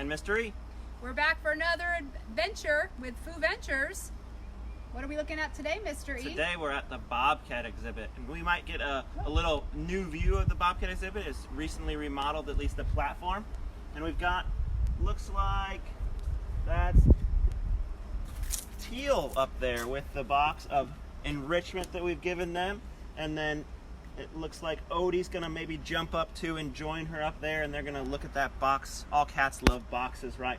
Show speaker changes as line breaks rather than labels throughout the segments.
And Mystery.
We're back for another adventure with Fooventures. What are we looking at today, Mr. E?
Today we're at the Bobcat exhibit, and we might get a little new view of the Bobcat exhibit. It's recently remodeled, at least the platform. And we've got, looks like that's Teal up there with the box of enrichment that we've given them. And then it looks like Odie's gonna maybe jump up too and join her up there, and they're gonna look at that box. All cats love boxes, right?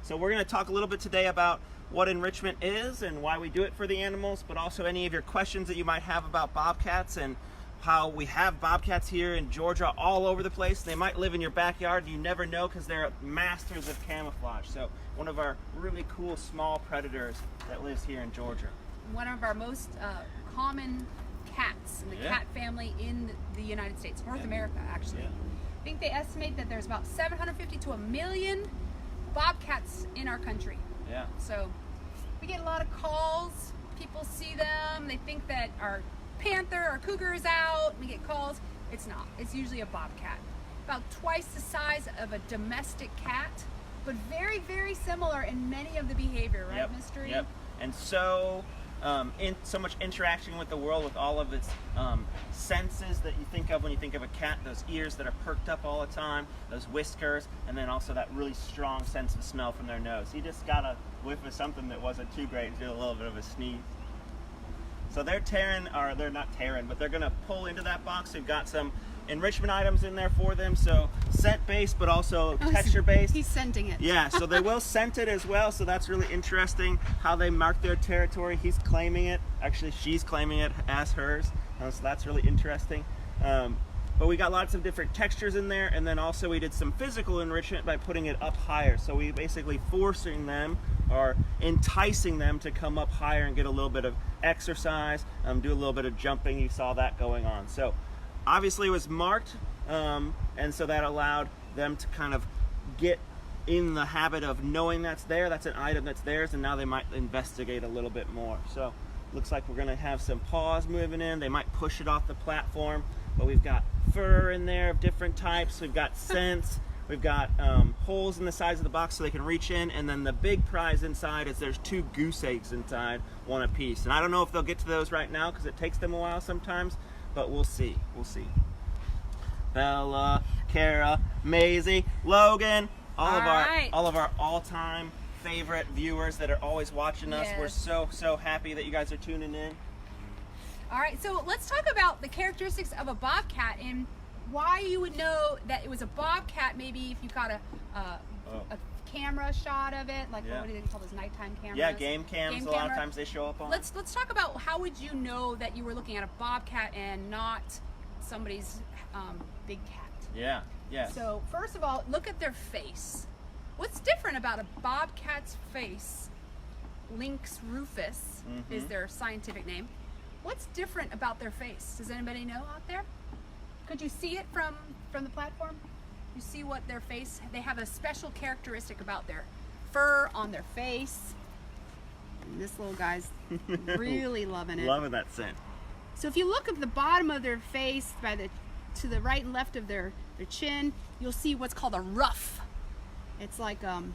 So we're gonna talk a little bit today about what enrichment is and why we do it for the animals, but also any of your questions that you might have about bobcats and how we have bobcats here in Georgia all over the place. They might live in your backyard, you never know, because they're masters of camouflage. So one of our really cool small predators that lives here in Georgia.
One of our most common cats in the cat family in the United States, North America actually. I think they estimate that there's about 750 to 1 million bobcats in our country.
Yeah.
So we get a lot of calls. People see them. They think that our panther or cougar is out. We get calls. It's not. It's usually a bobcat. About twice the size of a domestic cat, but very, very similar in many of the behavior, right, Mr. E?
Yep. And so so much interaction with the world, with all of its senses that you think of when you think of a cat. Those ears that are perked up all the time, those whiskers, and then also that really strong sense of smell from their nose. He just got a whiff of something that wasn't too great and did a little bit of a sneeze. So they're tearing, or they're not tearing, but they're gonna pull into that box. We've got some enrichment items in there for them, so scent-based but also texture-based.
He's scenting it.
Yeah, so they will scent it as well, so that's really interesting how they mark their territory. He's claiming it. Actually, she's claiming it as hers, so that's really interesting. But we got lots of different textures in there, and then also we did some physical enrichment by putting it up higher. So we basically forcing them or enticing them to come up higher and get a little bit of exercise, do a little bit of jumping. You saw that going on. So obviously it was marked, and so that allowed them to kind of get in the habit of knowing that's there, that's an item that's theirs, and now they might investigate a little bit more. So looks like we're gonna have some paws moving in. They might push it off the platform, but we've got fur in there of different types. We've got scents. We've got holes in the sides of the box so they can reach in, and then the big prize inside is there's 2 goose eggs inside, one apiece. And I don't know if they'll get to those right now because it takes them a while sometimes, but we'll see. We'll see. Bella, Kara, Maisie, Logan, all of our all-time favorite viewers that are always watching us. We're so happy that you guys are tuning in.
All right, so let's talk about the characteristics of a bobcat and why you would know that it was a bobcat. Maybe if you got a camera shot of it, like what do they call those nighttime cameras?
Yeah, game cams. A lot of times they show up on.
Let's talk about how would you know that you were looking at a bobcat and not somebody's big cat.
Yeah. Yes.
So first of all, look at their face. What's different about a bobcat's face? Lynx rufus is their scientific name. What's different about their face? Does anybody know out there? Could you see it from the platform? You see what their face, they have a special characteristic about their fur on their face. And this little guy's really loving it.
Loving that scent.
So if you look at the bottom of their face, to the right and left of their chin, you'll see what's called a ruff. It's like an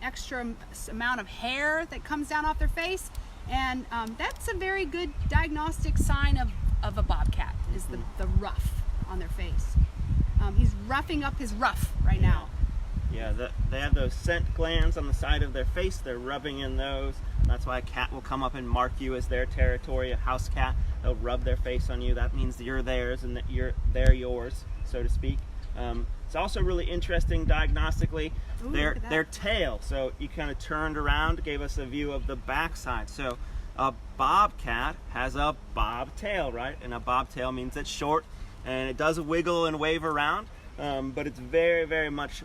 extra amount of hair that comes down off their face. And that's a very good diagnostic sign of a bobcat, is the ruff on their face. He's roughing up his ruff right now.
Yeah, they have those scent glands on the side of their face. They're rubbing in those. That's why a cat will come up and mark you as their territory. A house cat, they'll rub their face on you. That means that you're theirs and that they're yours, so to speak. It's also really interesting diagnostically. Their tail. So you kind of turned around, gave us a view of the backside. So a bobcat has a bobtail, right? And a bobtail means it's short, and it does wiggle and wave around, but it's very, very much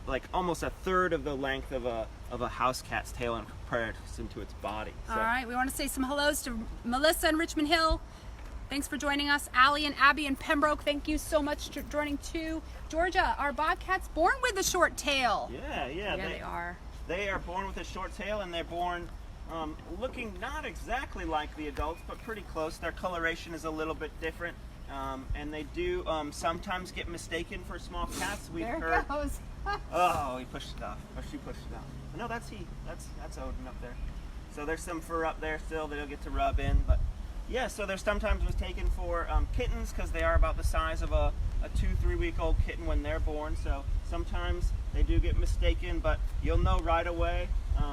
like almost a third of the length of a house cat's tail in comparison to its body. So.
All right, we want to say some hellos to Melissa in Richmond Hill. Thanks for joining us. Allie and Abby in Pembroke, thank you so much for joining too. Georgia, are bobcats born with a short tail?
Yeah,
they are.
They are born with a short tail, and they're born looking not exactly like the adults, but pretty close. Their coloration is a little bit different, and they do sometimes get mistaken for small cats.
There it goes.
Oh, he pushed it off. Or she pushed it off. No, that's he. That's Odin up there. So there's some fur up there still that he'll get to rub in. But yeah, so there's sometimes was taken for kittens because they are about the size of a 2-3 week old kitten when they're born. So sometimes they do get mistaken, but you'll know right away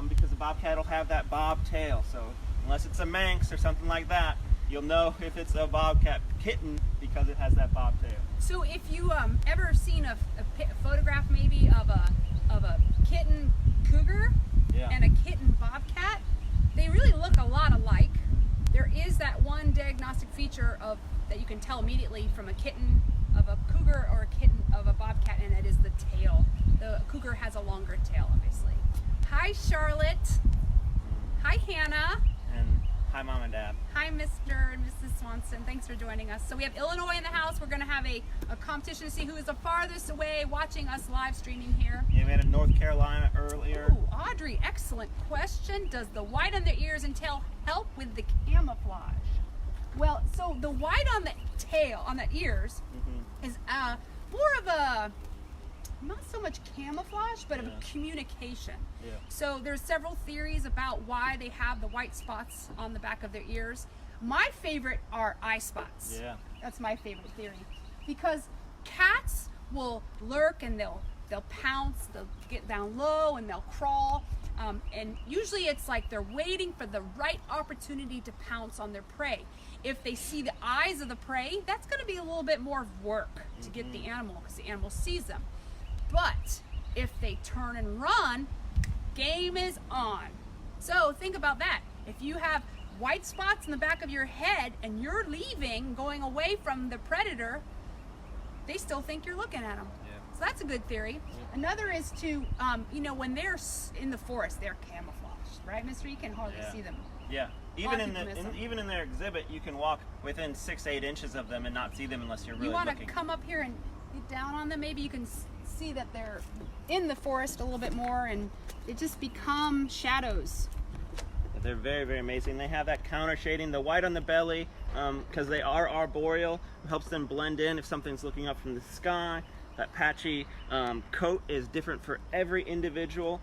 because the bobcat will have that bob tail. So unless it's a Manx or something like that, you'll know if it's a bobcat kitten because it has that bob tail.
So if you ever seen a photograph maybe of a kitten cougar and a kitten bobcat, they really look a lot alike. There is that one diagnostic feature that you can tell immediately from a kitten of a cougar or a kitten of a bobcat, and it is the tail. The cougar has a longer tail, obviously. Hi, Charlotte. Hi, Hannah.
And hi, Mom and Dad.
Hi, Mr. and Mrs. Swanson. Thanks for joining us. So we have Illinois in the house. We're going to have a competition to see who is the farthest away watching us live streaming here.
Yeah, we had a North Carolina earlier.
Ooh, Audrey, excellent question. Does the white on the ears and tail help with the camouflage? Well, so the white on the tail, on the ears, is more of a, not so much camouflage, but of a communication.
Yeah.
So there's several theories about why they have the white spots on the back of their ears. My favorite are eye spots.
Yeah.
That's my favorite theory. Because cats will lurk and they'll pounce, they'll get down low and they'll crawl. And usually it's like they're waiting for the right opportunity to pounce on their prey. If they see the eyes of the prey, that's going to be a little bit more work to get the animal because the animal sees them. But if they turn and run, game is on. So think about that. If you have white spots in the back of your head and you're leaving, going away from the predator, they still think you're looking at them.
Yeah.
So that's a good theory. Another is to, when they're in the forest, they're camouflaged, right, Mister? You can hardly see them.
Yeah.
Even in
their exhibit, you can walk within 6-8 inches of them and not see them unless you're really
looking. You
looking.
want to come up here and get down on them. Maybe you can see that they're in the forest a little bit more, and they just become shadows.
They're very, very amazing. They have that counter shading, the white on the belly, because they are arboreal, helps them blend in if something's looking up from the sky. That patchy coat is different for every individual.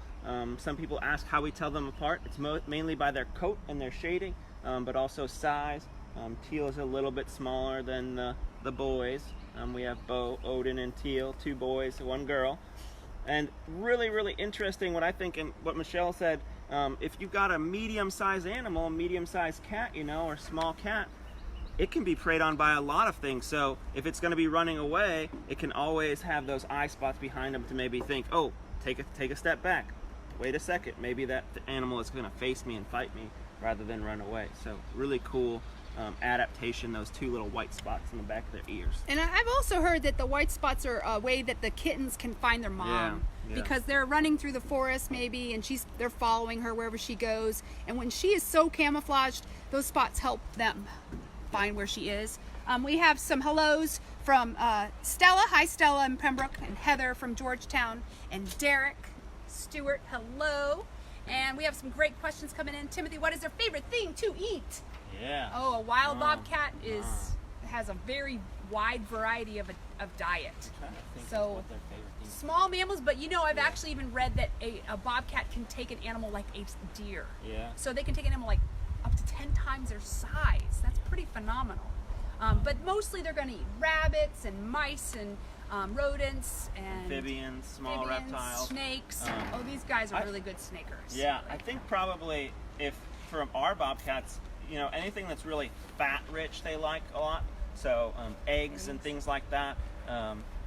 Some people ask how we tell them apart. It's mainly by their coat and their shading, but also size. Teal is a little bit smaller than the boys. We have Bo, Odin, and Teal, 2 boys, 1 girl. And really, really interesting what I think and what Michelle said, if you've got a medium-sized animal, a medium-sized cat, or small cat, it can be preyed on by a lot of things. So if it's going to be running away, it can always have those eye spots behind them to maybe think, oh, take a step back. Wait a second, maybe that animal is going to face me and fight me rather than run away. So really cool adaptation, those 2 little white spots in the back of their ears.
And I've also heard that the white spots are a way that the kittens can find their mom.
Yeah.
Because they're running through the forest maybe, and they're following her wherever she goes. And when she is so camouflaged, those spots help them find where she is. We have some hellos from Stella. Hi, Stella in Pembroke, and Heather from Georgetown, and Derek Stewart. Hello. And we have some great questions coming in. Timothy, what is their favorite thing to eat?
Yeah.
Oh, a wild bobcat has a very wide variety of diet. So small mammals, but I've actually even read that a bobcat can take an animal like a deer.
Yeah.
So they can take an animal like up to 10 times their size. That's pretty phenomenal. But mostly they're going to eat rabbits and mice and rodents and
amphibians, small reptiles,
snakes. These guys are really good snakers.
Yeah, I think probably if from our bobcats, anything that's really fat rich they like a lot. So eggs and things like that.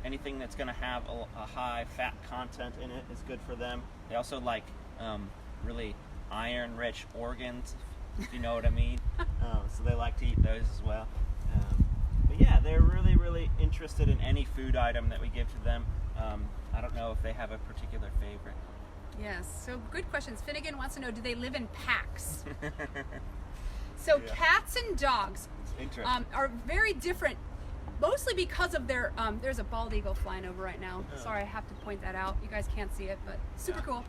Anything that's going to have a high fat content in it is good for them. They also like really iron rich organs, if you know what I mean. So they like to eat those as well. But yeah, they're really, really interested in any food item that we give to them. I don't know if they have a particular favorite.
Yes, so good questions. Finnegan wants to know, do they live in packs? So cats and dogs are very different, mostly because of their, there's a bald eagle flying over right now. Sorry, I have to point that out. You guys can't see it, but super cool.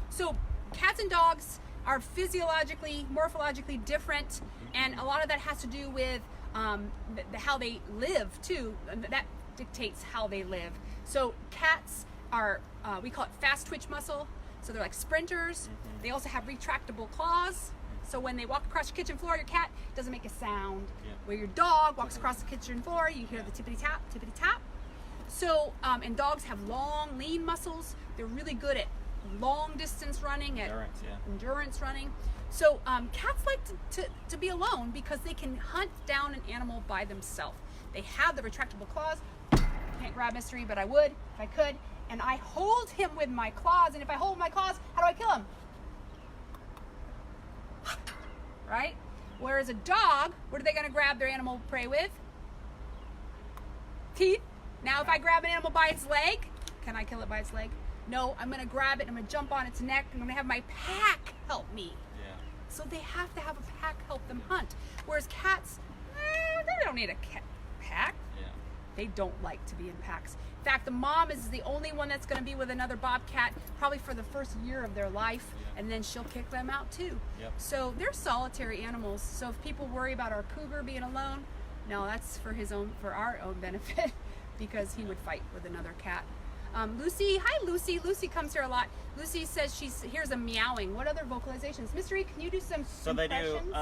So cats and dogs are physiologically, morphologically different, and a lot of that has to do with how they live too. That dictates how they live. So cats are, we call it fast twitch muscle. So they're like sprinters. They also have retractable claws. So when they walk across your kitchen floor, your cat doesn't make a sound. Where your dog walks across the kitchen floor, you hear the tippity tap, tippity tap. So, and dogs have long, lean muscles. They're really good at long distance running, at endurance running. So cats like to be alone because they can hunt down an animal by themselves. They have the retractable claws. Can't grab Mystery, but I would if I could. And I hold him with my claws, and if I hold my claws, how do I kill him? Right? Whereas a dog, what are they going to grab their animal prey with? Teeth. Now if I grab an animal by its leg, can I kill it by its leg? No, I'm going to grab it, and I'm going to jump on its neck, and I'm going to have my pack help me. So they have to have a pack help them hunt. Whereas cats, they don't need a pack. They don't like to be in packs. In fact, the mom is the only one that's going to be with another bobcat probably for the first year of their life, and then she'll kick them out too. So they're solitary animals. So if people worry about our cougar being alone, no, that's for our own benefit, because he would fight with another cat. Lucy, hi Lucy. Lucy comes here a lot. Lucy says she hears a meowing. What other vocalizations? Mystery, can you do some impressions?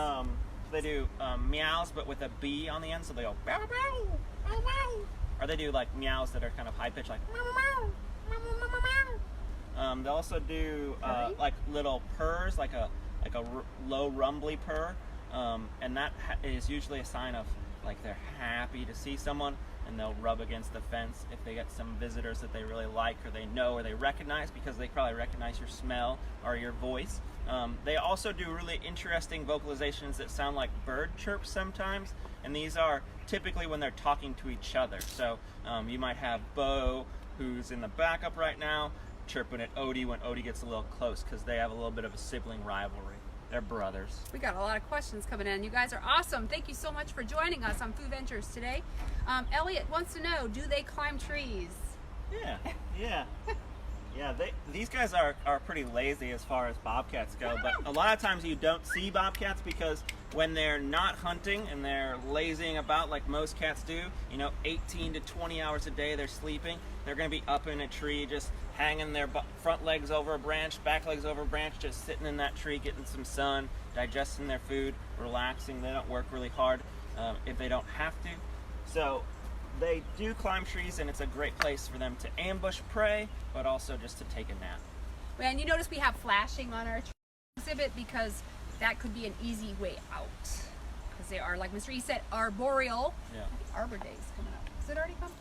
They do meows, but with a B on the end, so they go bow bow, bow bow. Or they do like meows that are kind of high pitched, like meow meow, meow meow meow meow. They also do like little purrs, like a low rumbly purr, and that is usually a sign of like they're happy to see someone, and they'll rub against the fence if they get some visitors that they really like, or they know, or they recognize, because they probably recognize your smell or your voice. They also do really interesting vocalizations that sound like bird chirps sometimes, and these are typically when they're talking to each other. So you might have Bo, who's in the backup right now, chirping at Odie when Odie gets a little close, because they have a little bit of a sibling rivalry. They're brothers.
We got a lot of questions coming in. You guys are awesome. Thank you so much for joining us on Fooventures today. Elliot wants to know, do they climb trees?
Yeah. These guys are pretty lazy as far as bobcats go, but a lot of times you don't see bobcats because when they're not hunting and they're lazying about like most cats do, 18 to 20 hours a day they're sleeping, they're going to be up in a tree just hanging their front legs over a branch, back legs over a branch, just sitting in that tree getting some sun, digesting their food, relaxing. They don't work really hard if they don't have to. So they do climb trees, and it's a great place for them to ambush prey, but also just to take a nap.
And you notice we have flashing on our exhibit because that could be an easy way out. Because they are, like Mr. E said, arboreal. I think Arbor Day is coming up. Has it already come?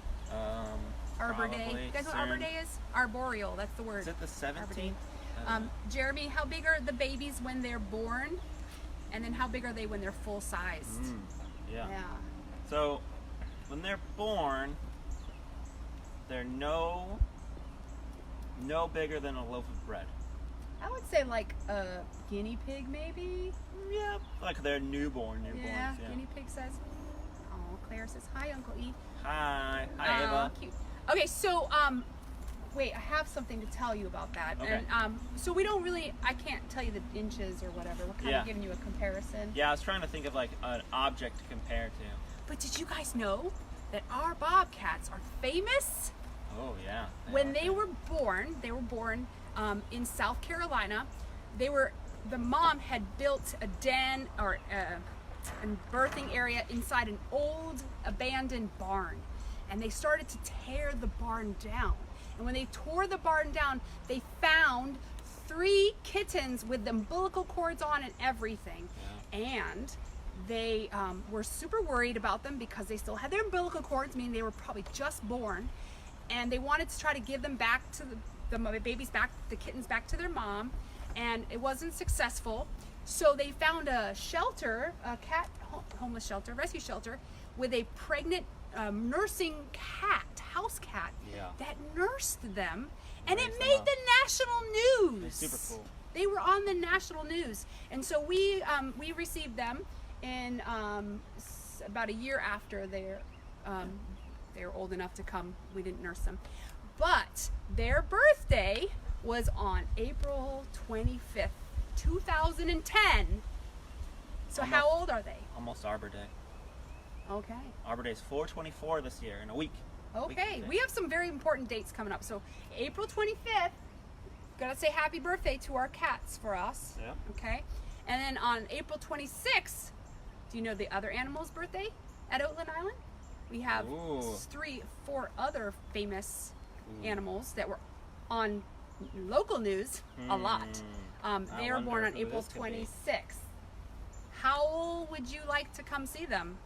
Arbor Day. You guys know what Arbor Day is? Arboreal, that's the word.
Is it the 17th?
Jeremy, how big are the babies when they're born? And then how big are they when they're full-sized?
Yeah. So when they're born, they're no bigger than a loaf of bread.
I would say like a guinea pig, maybe.
Yeah, like they're newborns. Yeah,
guinea pig size. Oh, Claire says hi, Uncle E.
Hi, Ava.
Cute. Okay, so wait, I have something to tell you about that.
Okay.
And so we don't really, I can't tell you the inches or whatever. We're kind of giving you a comparison.
Yeah, I was trying to think of like an object to compare to.
But did you guys know that our bobcats are famous?
Oh yeah.
When they were born in South Carolina. The mom had built a den or a birthing area inside an old abandoned barn, and they started to tear the barn down. And when they tore the barn down, they found 3 kittens with the umbilical cords on and everything. And they were super worried about them because they still had their umbilical cords, meaning they were probably just born, and they wanted to try to give them back to the kittens back to their mom, and it wasn't successful. So they found a shelter, a cat homeless shelter, rescue shelter, with a pregnant nursing cat, house cat, that nursed them, and it made the national news.
They're super cool.
They were on the national news, and so we received them in about a year after they were old enough to come. We didn't nurse them, but their birthday was on April 25th, 2010. So how old are they?
Almost Arbor Day.
Okay.
Arbor Day is 4/24 this year, in a week.
Okay, we have some very important dates coming up. So April 25th, gotta say happy birthday to our cats for us.
Yeah.
Okay, and then on April 26th, do you know the other animal's birthday at Oatland Island? We have
Ooh.
4 other famous animals that were on local news a lot. They were born on April 26th. How would you like to come see them?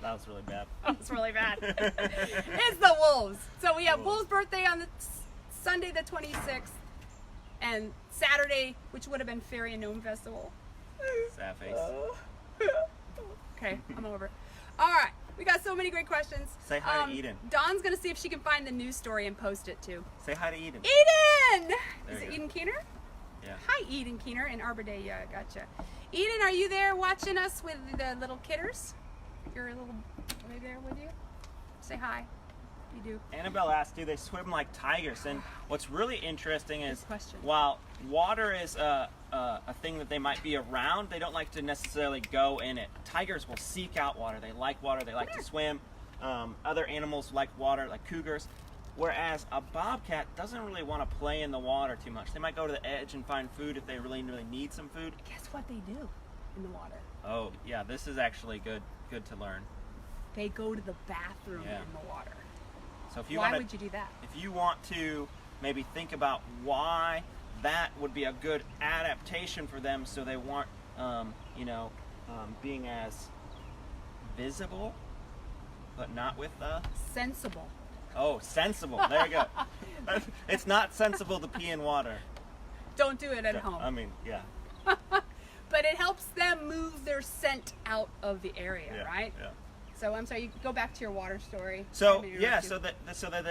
That was really bad.
Oh, it's really bad. It's the wolves. So we have Wolves' birthday on the Sunday the 26th, and Saturday, which would have been Fairy and Gnome Festival.
Sad face.
Okay, I'm over. All right, we got so many great questions.
Say hi to Eden.
Dawn's gonna see if she can find the news story and post it too.
Say hi to Eden.
Eden!
There
Is
you
it
go.
Eden Keener?
Yeah.
Hi, Eden Keener in Arbor Day. Yeah, gotcha. Eden, are you there watching us with the little kidders? Your little, are they there with you? Say hi. You do.
Annabelle asked, do they swim like tigers? And what's really interesting is,
Good question.
while water is a thing that they might be around, they don't like to necessarily go in it. Tigers will seek out water. They like water. They like to swim. Other animals like water, like cougars. Whereas a bobcat doesn't really want to play in the water too much. They might go to the edge and find food if they really need some food.
Guess what they do in the water?
Oh, yeah, this is actually good to learn.
They go to the bathroom
Yeah.
in the water.
So if you
Why
want
would you do that?
If you want to maybe think about why that would be a good adaptation for them, so they weren't, being as visible, but not with the.
Sensible.
Oh, sensible. There you go. It's not sensible to pee in water.
Don't do it at home.
I mean, yeah.
But it helps them move their scent out of the area,
Yeah,
right?
yeah.
So I'm sorry, you go back to your water story.
So
I'm gonna
yeah,
interrupt you.
so that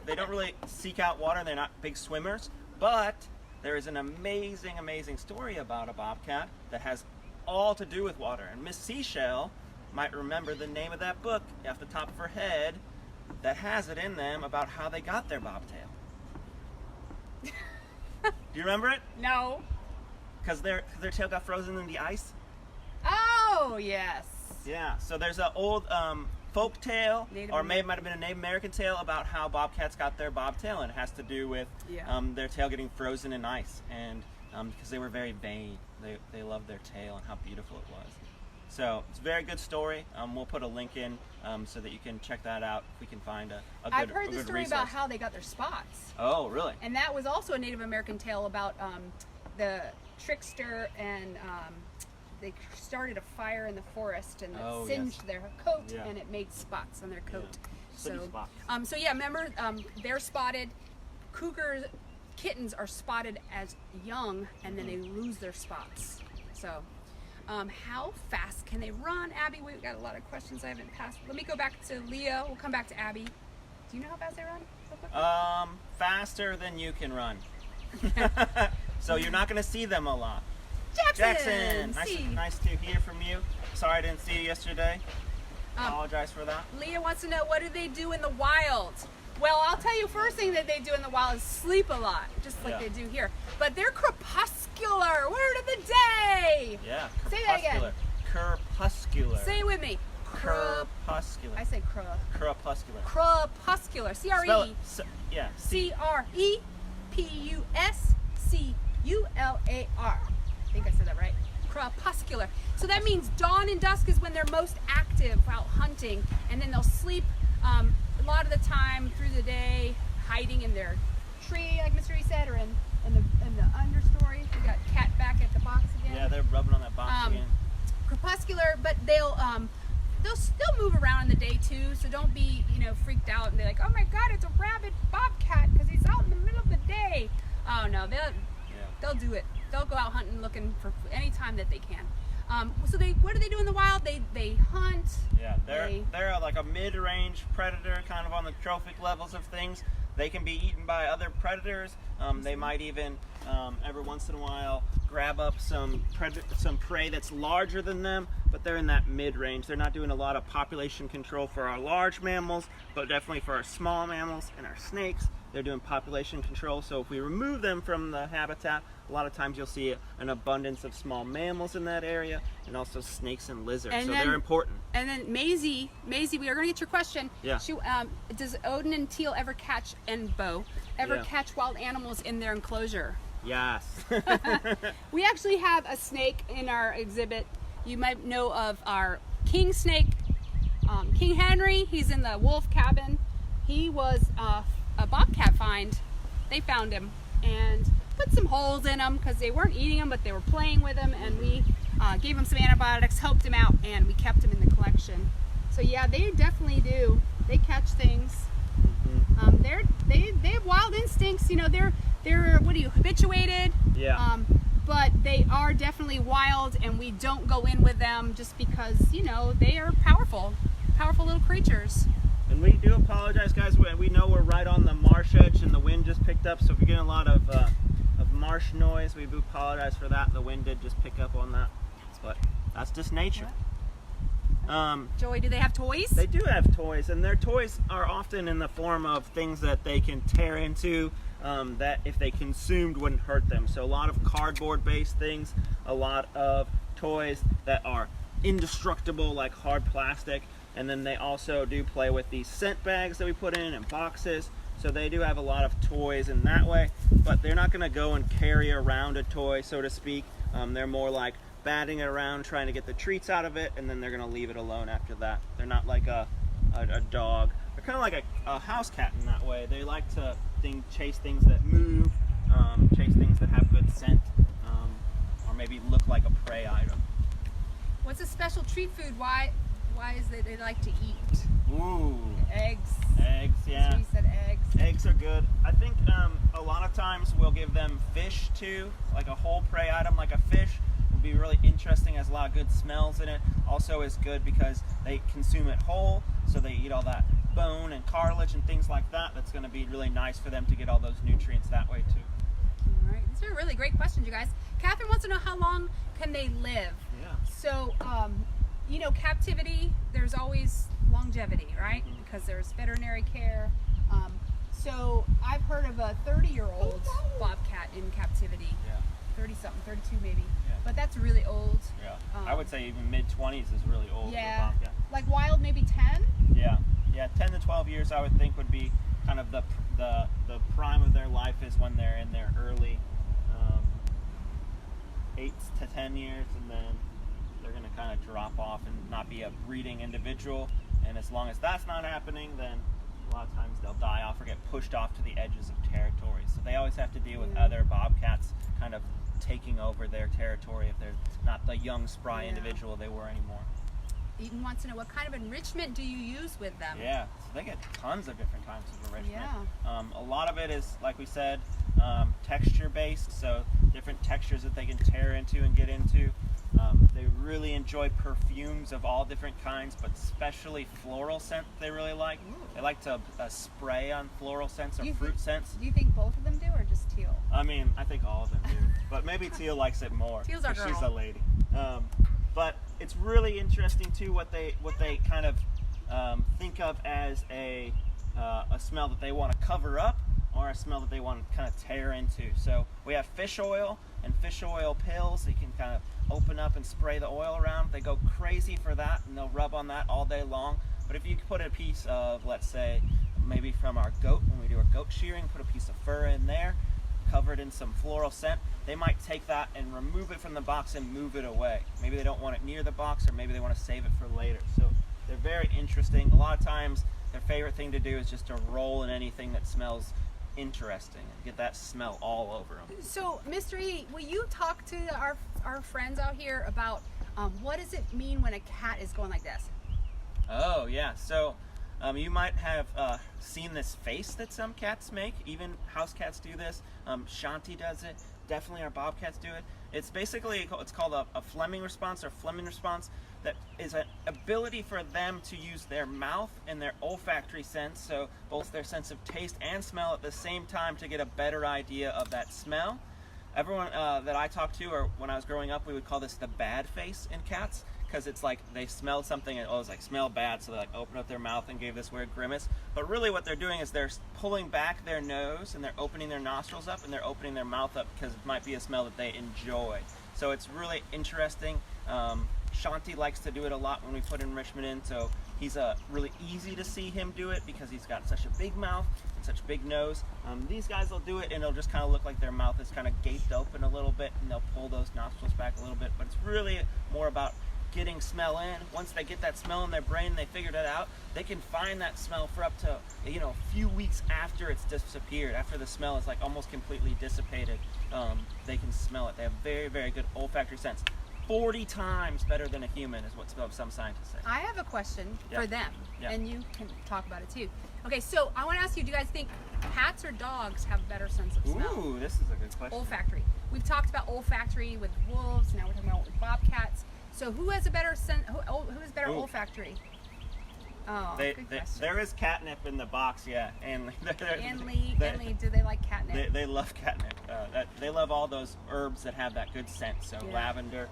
they don't really seek out water. They're not big swimmers, but there is an amazing story about a bobcat that has all to do with water. And Miss Seashell might remember the name of that book off the top of her head that has it in them about how they got their bobtail. Do you remember it?
No.
Because their tail got frozen in the ice.
Oh yes.
Yeah, so there's an old folk tale,
Native
or maybe it might have been a Native American tale about how bobcats got their bobtail, and it has to do with their tail getting frozen in ice, and because they were very vain, they loved their tail and how beautiful it was. So it's a very good story. We'll put a link in so that you can check that out if we can find a good
I've heard
a
the
good
story
resource.
about how they got their spots.
Oh, really?
And that was also a Native American tale about the trickster, and they started a fire in the forest, and it singed their coat, and it made spots on their coat.
Sooty spots.
So yeah, remember, they're spotted. Kittens are spotted as young, and then they lose their spots. So, how fast can they run, Abby? We've got a lot of questions I haven't passed. Let me go back to Leah. We'll come back to Abby. Do you know how fast they run? Real quick?
Faster than you can run. So you're not going to see them a lot.
Jackson!
Nice to hear from you. Sorry I didn't see you yesterday. Apologize for that.
Leah wants to know, what do they do in the wild? Well, I'll tell you, first thing that they do in the wild is sleep a lot, just like they do here. But they're crepuscular. Word of the day!
Yeah,
Say that again.
Crepuscular.
Say it with me.
Crepuscular.
I say
Crepuscular.
Crepuscular.
Spell it.
C-R-E-P-U-S-C-U-L-A-R. I think I said that right. Crepuscular. So that means dawn and dusk is when they're most active out hunting, and then they'll sleep a lot of the time through the day, hiding in their tree, like Mr. E said, or in the understory. We got Cat back at the box again.
Yeah, they're rubbing on that box again.
Crepuscular, but they'll still move around in the day too. So don't be freaked out and be like, oh my God, it's a rabid bobcat because he's out in the middle of the day. Oh no, they'll do it. They'll go out hunting, looking for any time that they can. So what do they do in the wild? They hunt.
Yeah, they're like a mid-range predator, kind of on the trophic levels of things. They can be eaten by other predators. They might even, every once in a while, grab up some prey that's larger than them, but they're in that mid-range. They're not doing a lot of population control for our large mammals, but definitely for our small mammals and our snakes. they're doing population control. So if we remove them from the habitat, a lot of times you'll see an abundance of small mammals in that area, and also snakes and lizards.
And
so
then-
they're important.
And then Maisie, we are going to get your question.
Yeah.
She, does Odin and Teal ever catch, and Bo,
Yeah.
catch wild animals in their enclosure?
Yes.
We actually have a snake in our exhibit. You might know of our king snake, King Henry. He's in the wolf cabin. He was a bobcat find. They found him and put some holes in him because they weren't eating him, but they were playing with him, and we gave him some antibiotics, helped him out, and we kept him in the collection. So yeah, they definitely do. They catch things. They have wild instincts. You know, they're habituated.
Yeah.
But they are definitely wild, and we don't go in with them just because, you know, they are powerful little creatures.
And we do apologize, guys. We know we're right on the marsh edge, and the wind just picked up. So if you're getting a lot of marsh noise, we do apologize for that. The wind did just pick up on that, but that's just nature.
Joey, do they have toys?
They do have toys, and their toys are often in the form of things that they can tear into, that if they consumed wouldn't hurt them. So a lot of cardboard-based things, a lot of toys that are indestructible, like hard plastic, and then they also do play with these scent bags that we put in and boxes. So they do have a lot of toys in that way, but they're not going to go and carry around a toy, so to speak. They're more like batting it around, trying to get the treats out of it, and then they're going to leave it alone after that. They're not like a dog. They're kind of like a house cat in that way. They like to chase things that move, chase things that have good scent, or maybe look like a prey item.
What's a special treat food? Why is it they like to eat?
Ooh.
Eggs.
Eggs, yeah.
So you said eggs.
Eggs are good. I think a lot of times we'll give them fish too, like a whole prey item like a fish. Would be really interesting, has a lot of good smells in it. Also is good because they consume it whole, so they eat all that bone and cartilage and things like that. That's going to be really nice for them to get all those nutrients that way too.
All right, these are really great questions, you guys. Catherine wants to know, how long can they live?
Yeah.
So, you know, captivity, there's always longevity, right?
Mhm.
Because there's veterinary care. So I've heard of a 30-year-old bobcat in captivity.
Yeah.
30-something, 32 maybe.
Yeah.
But that's really old.
Yeah. I would say even mid-20s is really old
Yeah.
for a bobcat.
Like wild, maybe 10?
Yeah. Yeah, 10 to 12 years I would think would be kind of the prime of their life, is when they're in their early 8 to 10 years, and then they're going to kind of drop off and not be a breeding individual. And as long as that's not happening, then a lot of times they'll die off or get pushed off to the edges of territory. So they always have to deal with other bobcats kind of taking over their territory if they're not the young, spry individual they were anymore.
Eaton wants to know, what kind of enrichment do you use with them?
Yeah, so they get tons of different kinds of enrichment.
Yeah.
A lot of it is, like we said, texture based, so different textures that they can tear into and get into. They really enjoy perfumes of all different kinds, but especially floral scent they really like.
Ooh.
They like to spray on floral scents or fruit scents.
Do you think both of them do, or just Teal?
I mean, I think all of them do, but maybe Teal likes it more.
Teal's our
'cause she's
girl.
a lady. But it's really interesting too what they kind of think of as a smell that they want to cover up, or a smell that they want to kind of tear into. So we have fish oil and fish oil pills. You can kind of open up and spray the oil around. They go crazy for that, and they'll rub on that all day long. But if you put a piece of, let's say, maybe from our goat, when we do our goat shearing, put a piece of fur in there, covered in some floral scent, they might take that and remove it from the box and move it away. Maybe they don't want it near the box, or maybe they want to save it for later. So they're very interesting. A lot of times their favorite thing to do is just to roll in anything that smells interesting and get that smell all over them.
So, Mr. E, will you talk to our friends out here about what does it mean when a cat is going like this?
Oh yeah, so you might have seen this face that some cats make. Even house cats do this. Shanti does it. Definitely our bobcats do it. It's basically, it's called a Fleming response, or Fleming response. That is an ability for them to use their mouth and their olfactory sense, so both their sense of taste and smell at the same time, to get a better idea of that smell. Everyone that I talked to, or when I was growing up, we would call this the bad face in cats, because it's like they smelled something and it's like smell bad, so they like opened up their mouth and gave this weird grimace. But really what they're doing is they're pulling back their nose and they're opening their nostrils up and they're opening their mouth up because it might be a smell that they enjoy. So it's really interesting. Shanti likes to do it a lot when we put enrichment in, so he's really easy to see him do it because he's got such a big mouth and such a big nose. These guys will do it and it'll just kind of look like their mouth is kind of gaped open a little bit, and they'll pull those nostrils back a little bit, but it's really more about getting smell in. Once they get that smell in their brain and they figured it out, they can find that smell for up to a few weeks after it's disappeared, after the smell is like almost completely dissipated. They can smell it. They have very, very good olfactory sense. 40 times better than a human is what some scientists say.
I have a question for them, and you can talk about it too. Okay, so I want to ask you, do you guys think cats or dogs have a better sense of smell?
Ooh, this is a good question.
Olfactory. We've talked about olfactory with wolves, now we're talking about with bobcats. So who has a better who has better olfactory? Oh, good question.
There is catnip in the box, and
Lee, do they like catnip?
They love catnip. They love all those herbs that have that good scent. So lavender,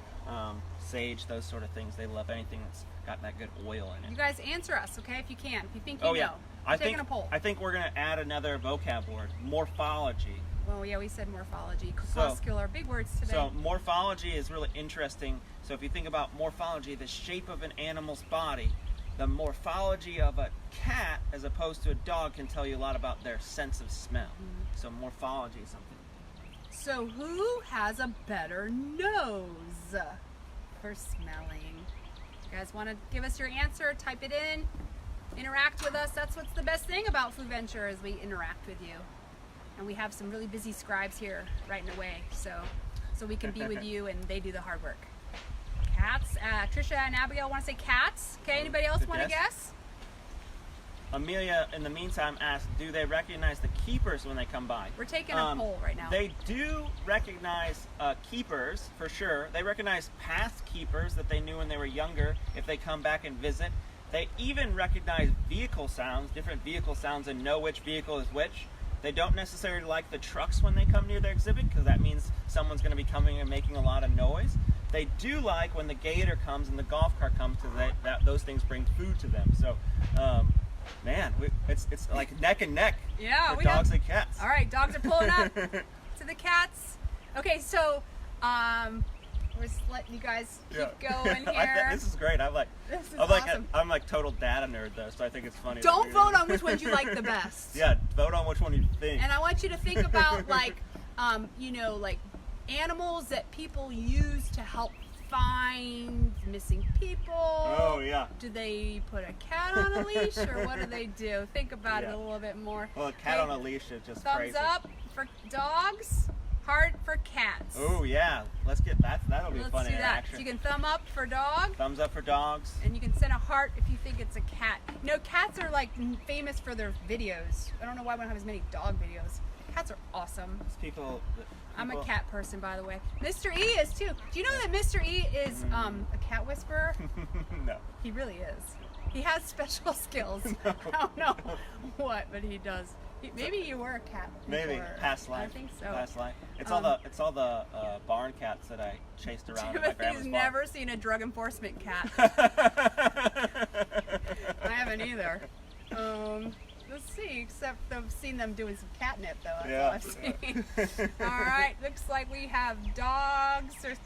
sage, those sort of things. They love anything that's got that good oil in it.
You guys answer us, okay, if you can. If you think you know. Taking a poll.
I think we're going to add another vocab word, morphology.
Well, yeah, we said morphology. Crepuscular, big words today.
So morphology is really interesting. So if you think about morphology, the shape of an animal's body, the morphology of a cat as opposed to a dog can tell you a lot about their sense of smell. So morphology is something.
So who has a better nose for smelling? You guys want to give us your answer? Type it in. Interact with us. That's what's the best thing about Fooventures, is we interact with you. And we have some really busy scribes here writing away, so we can be with you and they do the hard work. Cats. Trisha and Abigail want to say cats. Okay, anybody else want to guess?
Amelia, in the meantime, asked, do they recognize the keepers when they come by?
We're taking a poll right now.
They do recognize keepers, for sure. They recognize past keepers that they knew when they were younger if they come back and visit. They even recognize vehicle sounds, different vehicle sounds, and know which vehicle is which. They don't necessarily like the trucks when they come near their exhibit because that means someone's going to be coming and making a lot of noise. They do like when the gator comes and the golf cart comes because those things bring food to them. So, man, it's like neck and neck for dogs and cats.
All right, dogs are pulling up to the cats. Okay, so we're just letting you guys keep going here.
This is great.
This is awesome.
I'm like total data nerd though, so I think it's funny.
Don't vote on which ones you like the best.
Yeah, vote on which one you think.
And I want you to think about like animals that people use to help find missing people.
Oh yeah.
Do they put a cat on a leash or what do they do? Think about it a little bit more.
Well, a cat on a leash is just crazy.
Thumbs up for dogs. Heart for cats.
Oh yeah, let's get that. That'll be a fun interaction.
So you can thumb up for dog.
Thumbs up for dogs.
And you can send a heart if you think it's a cat. Cats are like famous for their videos. I don't know why we don't have as many dog videos. Cats are awesome. I'm a cat person, by the way. Mr. E is too. Do you know that Mr. E is a cat whisperer?
No.
He really is. He has special skills.
No.
I don't know what, but he does. Maybe you were a cat before.
Maybe past life.
I think so.
Past life. It's all the barn cats that I chased around in my grandma's
Timothy's
barn.
never seen a drug enforcement cat. I haven't either. Let's see. Except I've seen them doing some catnip though. That's all I've seen. All right. Looks like we have dogs. They're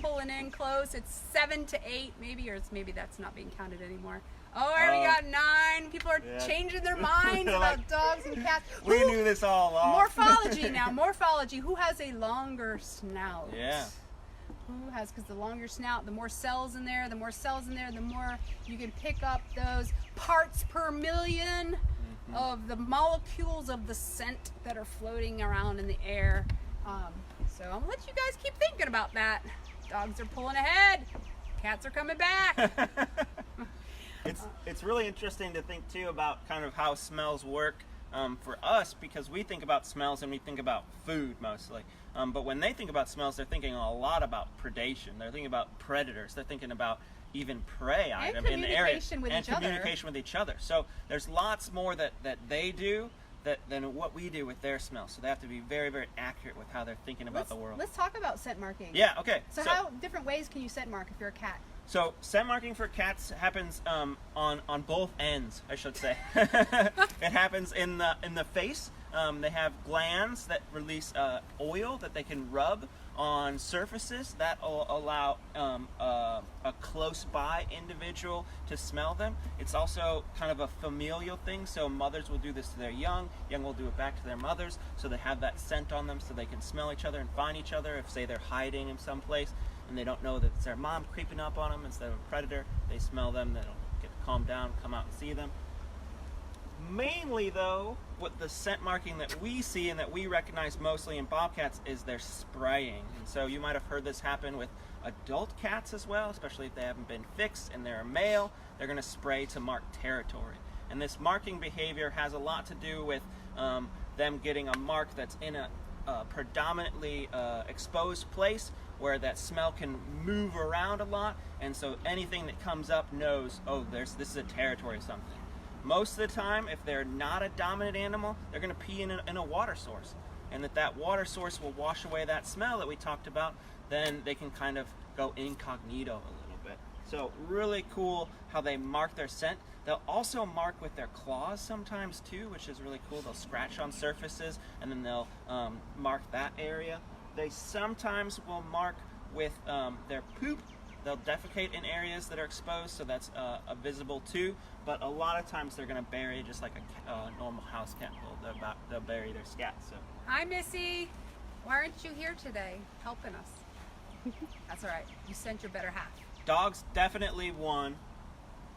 pulling in close. It's 7 to 8, maybe that's not being counted anymore. Oh, we got 9. People are changing their minds about dogs and cats.
We knew this all along.
Morphology now. Morphology. Who has a longer snout?
Yeah.
Who has, because the longer snout, the more cells in there, the more you can pick up those parts per million of the molecules of the scent that are floating around in the air. So I'm going to let you guys keep thinking about that. Dogs are pulling ahead. Cats are coming back.
It's really interesting to think too about kind of how smells work for us, because we think about smells and we think about food mostly. But when they think about smells, they're thinking a lot about predation. They're thinking about predators. They're thinking about even prey item in the area and communication with each other. So there's lots more that they do than what we do with their smell. So they have to be very, very accurate with how they're thinking about the world.
Let's talk about scent marking.
Yeah, okay.
So how different ways can you scent mark if you're a cat?
So scent marking for cats happens on both ends, I should say. It happens in the face. They have glands that release oil that they can rub on surfaces that will allow a close by individual to smell them. It's also kind of a familial thing, so mothers will do this to their young will do it back to their mothers, so they have that scent on them so they can smell each other and find each other. If, say, they're hiding in some place and they don't know that it's their mom creeping up on them instead of a predator, they smell them, they'll get calmed down, come out and see them. Mainly, though, what the scent marking that we see and that we recognize mostly in bobcats is their spraying. And so you might have heard this happen with adult cats as well, especially if they haven't been fixed and they're a male. They're going to spray to mark territory. And this marking behavior has a lot to do with them getting a mark that's in a predominantly exposed place where that smell can move around a lot. And so anything that comes up knows, oh, this is a territory of something. Most of the time, if they're not a dominant animal, they're going to pee in a water source. And that water source will wash away that smell that we talked about. Then they can kind of go incognito a little bit. So really cool how they mark their scent. They'll also mark with their claws sometimes too, which is really cool. They'll scratch on surfaces and then they'll mark that area. They sometimes will mark with their poop. They'll defecate in areas that are exposed, so that's visible too. But a lot of times they're going to bury, just like a normal house cat will. They'll bury their scat. So.
Hi, Missy. Why aren't you here today helping us? That's all right. You sent your better half.
Dogs definitely won.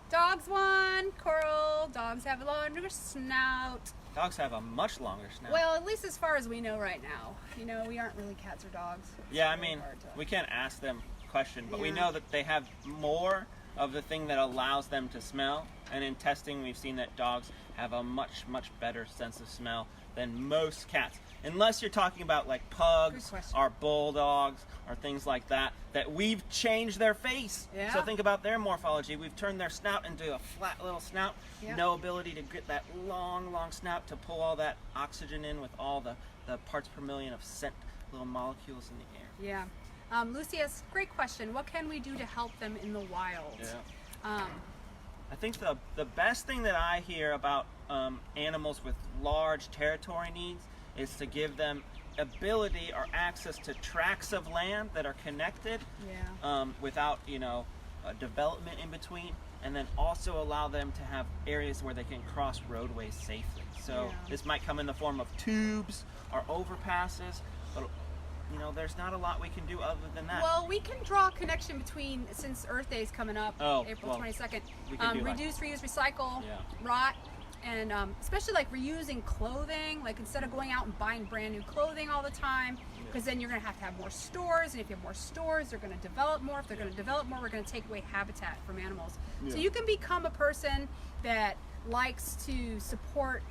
Dogs won. Coral. Dogs have a longer snout.
Dogs have a much longer snout.
Well, at least as far as we know right now. You know, we aren't really cats or dogs.
Yeah, I mean, we can't ask them question, but we know that they have more of the thing that allows them to smell, and in testing we've seen that dogs have a much better sense of smell than most cats, unless you're talking about like pugs or bulldogs or things like that we've changed their face. So think about their morphology. We've turned their snout into a flat little snout, no ability to get that long snout to pull all that oxygen in with all the parts per million of scent little molecules in the air.
Lucy asks, great question. What can we do to help them in the wild?
I think the best thing that I hear about animals with large territory needs is to give them ability or access to tracts of land that are connected without development in between, and then also allow them to have areas where they can cross roadways safely. So this might come in the form of tubes or overpasses, but there's not a lot we can do other than that.
Well, we can draw a connection between, since Earth Day is coming up, April 22nd, reduce, reuse, recycle, rot, and especially like reusing clothing, like instead of going out and buying brand new clothing all the time, because then you're going to have more stores, and if you have more stores, they're going to develop more. If they're going to develop more, we're going to take away habitat from animals. So you can become a person that likes to support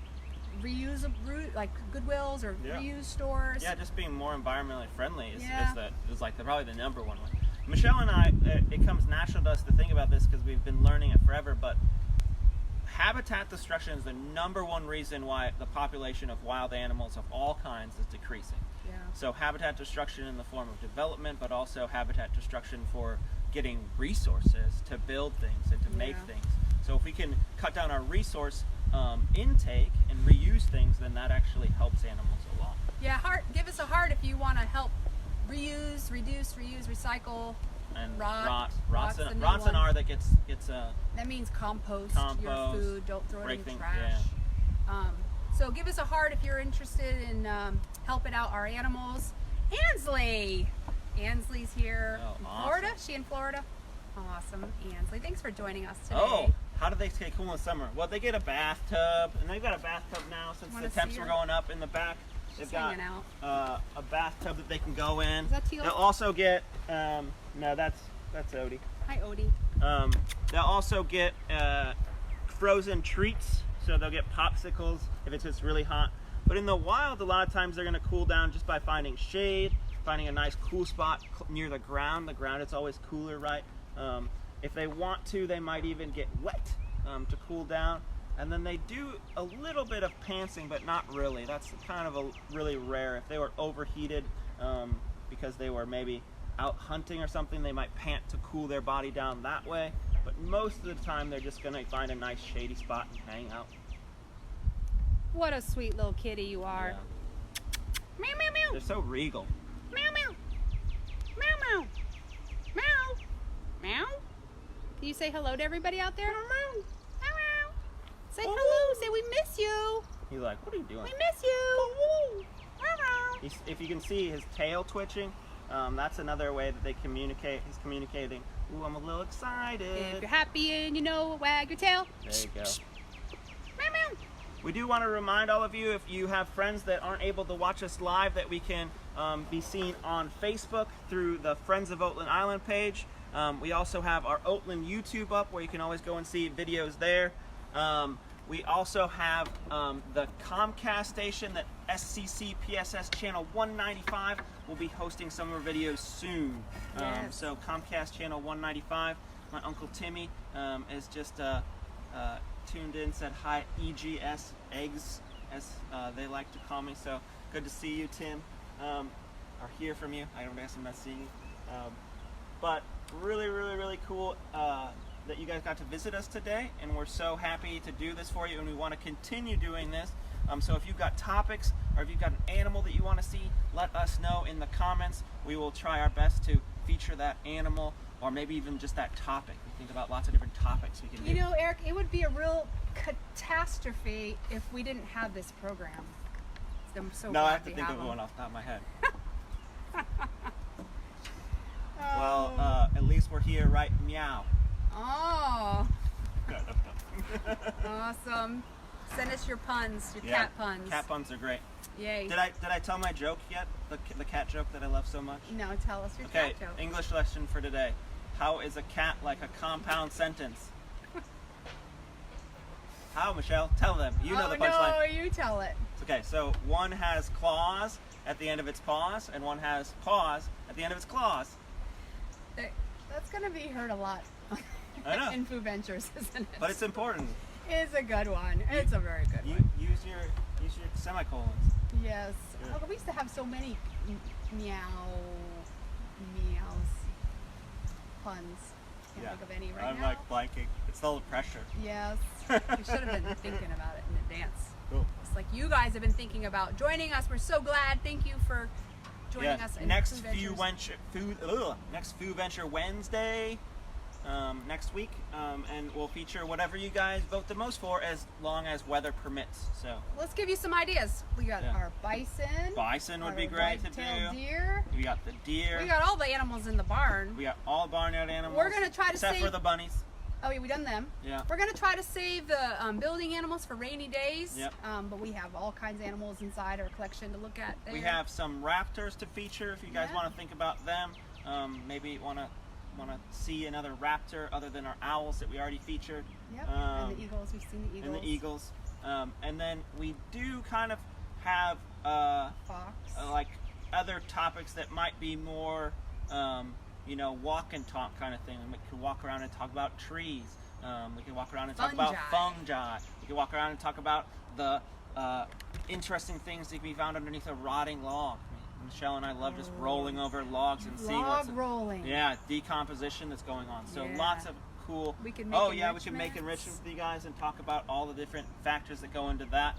reuse, like Goodwills or reuse stores.
Just being more environmentally friendly is like probably the number one one. Michelle and I, it comes natural to us to think about this because we've been learning it forever, but habitat destruction is the number one reason why the population of wild animals of all kinds is decreasing. So habitat destruction in the form of development, but also habitat destruction for getting resources to build things and to make things. So if we can cut down our resource intake and reuse things, then that actually helps animals a lot.
Give us a heart if you want to help reuse, reduce, reuse, recycle,
and
rot's
an R that gets
that means compost your food. Don't throw it in the trash. So give us a heart if you're interested in helping out our animals. Ansley's here in Florida. She in Florida? Awesome, Ansley. Thanks for joining us today.
How do they stay cool in summer? Well, they get a bathtub, and they've got a bathtub now since the temps were going up in the back. They've got a bathtub that they can go in.
Is that Teal?
They'll also get no, that's Odie.
Hi, Odie.
They'll also get frozen treats, so they'll get popsicles if it's just really hot. But in the wild, a lot of times they're going to cool down just by finding shade, finding a nice cool spot near the ground. The ground is always cooler, right? If they want to, they might even get wet to cool down. And then they do a little bit of pantsing, but not really. That's kind of a really rare. If they were overheated because they were maybe out hunting or something, they might pant to cool their body down that way. But most of the time, they're just gonna find a nice shady spot and hang out.
What a sweet little kitty you are.
Yeah.
Meow, meow, meow.
They're so regal.
Meow, meow. Meow, meow. Meow. Meow. Can you say hello to everybody out there? Meow, meow. Say hello. Say we miss you.
He's like, what are you doing?
We miss you. Meow, meow.
If you can see his tail twitching, that's another way that they communicate. He's communicating, ooh, I'm a little excited.
If you're happy and you know, wag your tail.
There you go.
Meow, meow.
We do want to remind all of you, if you have friends that aren't able to watch us live, that we can be seen on Facebook through the Friends of Oatland Island page. We also have our Oatland YouTube up, where you can always go and see videos there. We also have the Comcast station, that SCC PSS channel 195 will be hosting some of our videos soon.
Yes.
So Comcast channel 195, my Uncle Timmy is just tuned in, said hi, EGS, eggs, as they like to call me. So good to see you, Tim, or hear from you. I don't guess I'm not seeing you. But really, really, really cool that you guys got to visit us today, and we're so happy to do this for you, and we want to continue doing this. So if you've got topics, or if you've got an animal that you want to see, let us know in the comments. We will try our best to feature that animal, or maybe even just that topic. We think about lots of different topics we can do.
You know, Eric, it would be a real catastrophe if we didn't have this program. So I'm so
No, I
glad
have to
we
think of
them.
one off the top of my head.
Oh.
Well, at least we're here, right? Meow.
Oh,
Good, I'm done.
awesome. Send us your puns, your
Yeah,
cat puns.
Cat puns are great.
Yay.
Did I tell my joke yet? The cat joke that I love so much?
No, tell us your
Okay,
cat joke.
English lesson for today. How is a cat like a compound sentence? How, Michelle? Tell them. You know the punchline.
No, you tell it.
Okay, so one has claws at the end of its paws, and one has paws at the end of its claws.
That's going to be heard a lot
I know.
in Fooventures, isn't it?
But it's important.
It's a good one. It's a very good one.
Use your semicolons.
Yes.
Good.
Oh, we used to have so many meows, puns. Can't think of any right
I'm
now.
like blanking. It's all the pressure.
Yes. We should have been thinking about it in advance.
Cool.
It's like you guys have been thinking about joining us. We're so glad. Thank you for joining us. In
Next
Fooventures.
next Fooventures Wednesday, next week, and we'll feature whatever you guys vote the most for, as long as weather permits. So
Let's give you some ideas. We got our bison.
bison would
our
be great to
white-tailed
do.
deer.
We got the deer.
We got all the animals in the barn.
We got all barnyard animals.
We're gonna try to
except
save-
for the bunnies.
Oh yeah, we done them.
Yeah.
We're gonna try to save the building animals for rainy days.
Yep.
But we have all kinds of animals inside our collection to look at there.
We have some raptors to feature if you guys
Yeah.
want to think about them. Maybe want to see another raptor other than our owls that we already featured.
Yep. And the eagles. We've seen the eagles.
And the eagles. And then we do kind of have
Fox.
like other topics that might be more walk and talk kind of thing. We could walk around and talk about trees. We could walk around and talk about fungi. We could walk around and talk about the interesting things that can be found underneath a rotting log. I mean, Michelle and I love just rolling over logs and seeing what's
rolling.
decomposition that's going on. So
Yeah.
lots of cool.
We could make
we could make enrichments with you guys and talk about all the different factors that go into that.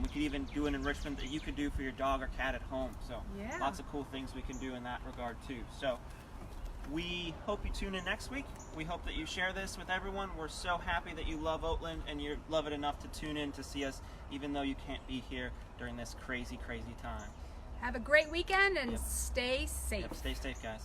We could even do an enrichment that you could do for your dog or cat at home. So
Yeah.
lots of cool things we can do in that regard too. So we hope you tune in next week. We hope that you share this with everyone. We're so happy that you love Oatland and you love it enough to tune in to see us, even though you can't be here during this crazy, crazy time.
Have a great weekend and
Yep.
stay safe.
Yep, stay safe, guys.